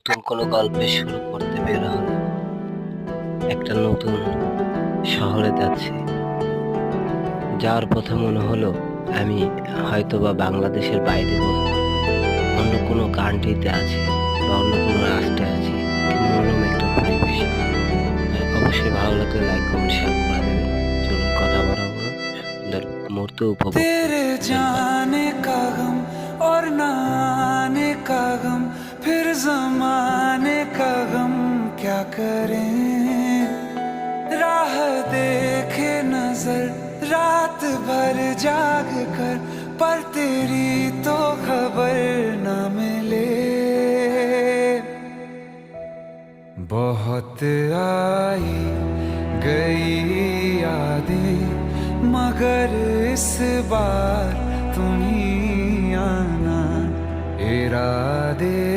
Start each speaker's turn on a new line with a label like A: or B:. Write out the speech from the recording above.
A: নতুন কোনো গল্পের শুরু করতে বের হলাম। একটা নতুন শহরে যাচ্ছি। যাওয়ার পথে মনে হলো আমি হয়তোবা বাংলাদেশের বাইরে অন্য কোনো কান্ট্রিতে আছি বা অন্য কোনো রাষ্ট্রে আছি। কি মনোরম একটা পরিবেশ। অবশ্যই ভালো লাগলে লাইক, কমেন্ট, শেয়ার করে দেবেন। চলুন কথা বাড়াবো না, সুন্দর মুহূর্ত উপভোগ
B: तेरे
A: করি। ধন্যবাদ।
B: जाने का गम और ना आने का गम, फिर जमाने का गम क्या करें। राह देखे नजर रात भर जाग कर, पर तेरी तो खबर न मिले। बहुत आई गई यादें, मगर इस बार तुम ही आना। इरादे